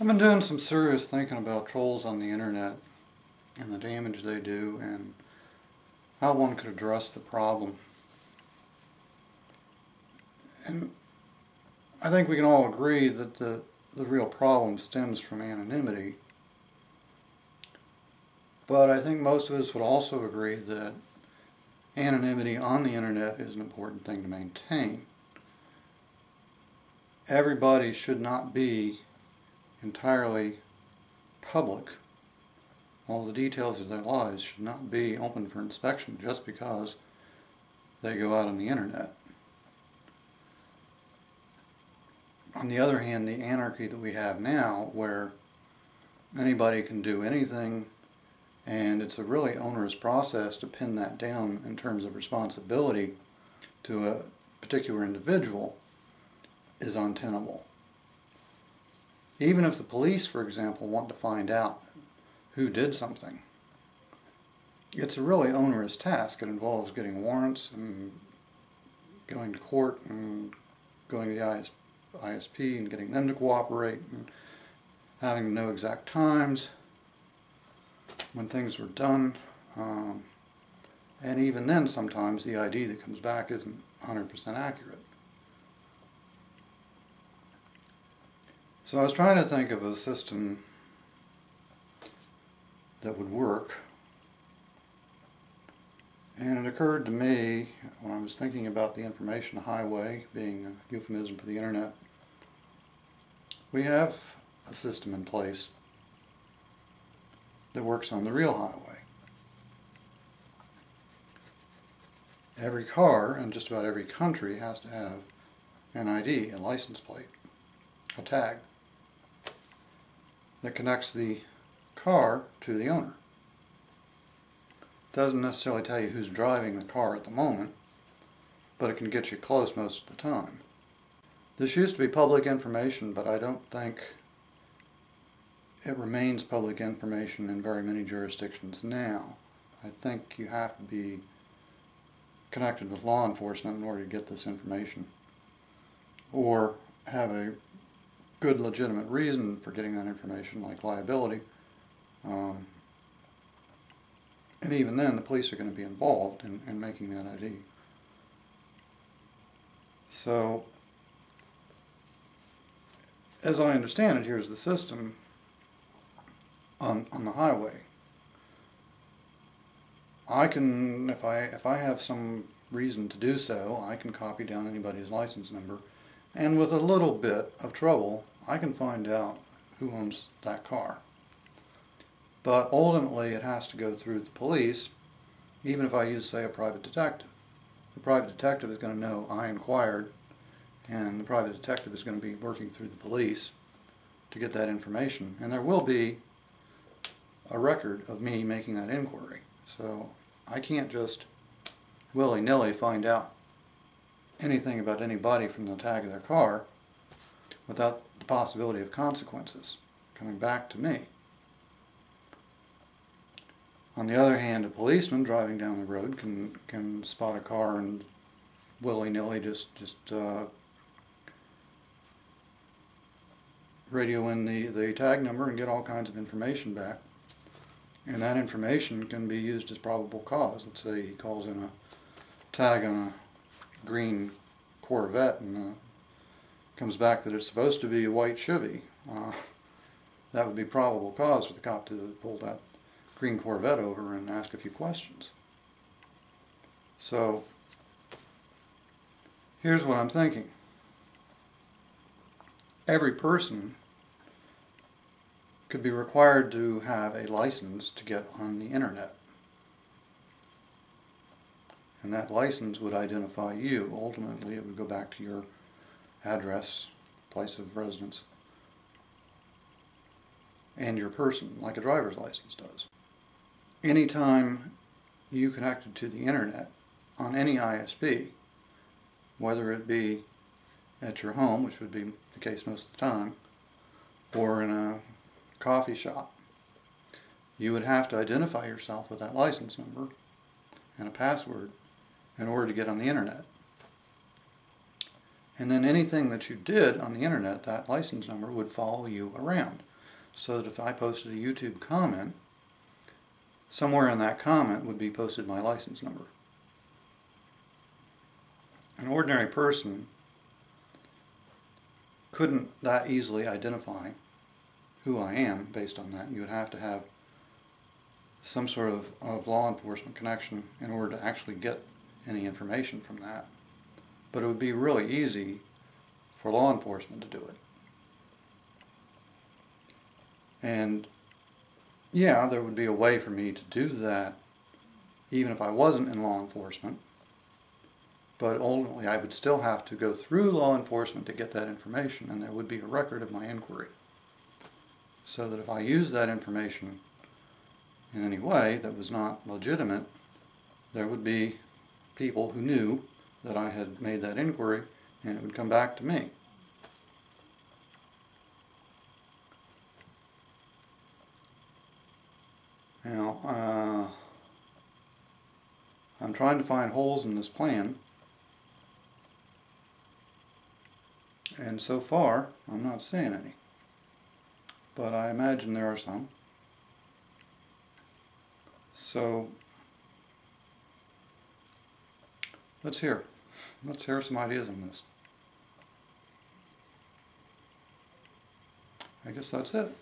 I've been doing some serious thinking about trolls on the internet and the damage they do and how one could address the problem. And I think we can all agree that the real problem stems from anonymity. But I think most of us would also agree that anonymity on the internet is an important thing to maintain. Everybody should not be entirely public. All the details of their lives should not be open for inspection just because they go out on the internet. On the other hand, the anarchy that we have now, where anybody can do anything, and it's a really onerous process to pin that down in terms of responsibility to a particular individual, is untenable. Even if the police, for example, want to find out who did something, it's a really onerous task. It involves getting warrants and going to court and going to the ISP and getting them to cooperate and having to know exact times when things were done. And even then, sometimes the ID that comes back isn't 100% accurate. So I was trying to think of a system that would work, and it occurred to me when I was thinking about the information highway being a euphemism for the internet. We have a system in place that works on the real highway. Every car in just about every country has to have an ID, a license plate, a tag that connects the car to the owner. It doesn't necessarily tell you who's driving the car at the moment, but it can get you close most of the time. This used to be public information, but I don't think it remains public information in very many jurisdictions now. I think you have to be connected with law enforcement in order to get this information, or have a good legitimate reason for getting that information, like liability. And even then, the police are going to be involved in making that ID. So, as I understand it, here's the system on the highway. I can, if I have some reason to do so, I can copy down anybody's license number, and with a little bit of trouble, I can find out who owns that car. But ultimately, it has to go through the police, even if I use, say, a private detective. The private detective is going to know I inquired, and the private detective is going to be working through the police to get that information. And there will be a record of me making that inquiry. So I can't just willy-nilly find out anything about anybody from the tag of their car without the possibility of consequences coming back to me. On the other hand, a policeman driving down the road can spot a car and willy-nilly just radio in the tag number and get all kinds of information back. And that information can be used as probable cause. Let's say he calls in a tag on a green Corvette and comes back that it's supposed to be a white Chevy. That would be probable cause for the cop to pull that green Corvette over and ask a few questions. So here's what I'm thinking. Every person could be required to have a license to get on the internet. And that license would identify you. Ultimately, it would go back to your address, place of residence, and your person, like a driver's license does. Anytime you connected to the internet on any ISP, whether it be at your home, which would be the case most of the time, or in a coffee shop, you would have to identify yourself with that license number and a password in order to get on the internet. And then anything that you did on the internet, that license number would follow you around. so that if I posted a YouTube comment, somewhere in that comment would be posted my license number. An ordinary person couldn't that easily identify who I am based on that. You would have to have some sort of law enforcement connection in order to actually get any information from that. But it would be really easy for law enforcement to do it. And yeah, there would be a way for me to do that even if I wasn't in law enforcement. But ultimately I would still have to go through law enforcement to get that information, and there would be a record of my inquiry. So that if I used that information in any way that was not legitimate, there would be people who knew that I had made that inquiry, and it would come back to me. Now, I'm trying to find holes in this plan, and so far I'm not seeing any, but I imagine there are some. So let's hear some ideas on this. I guess that's it.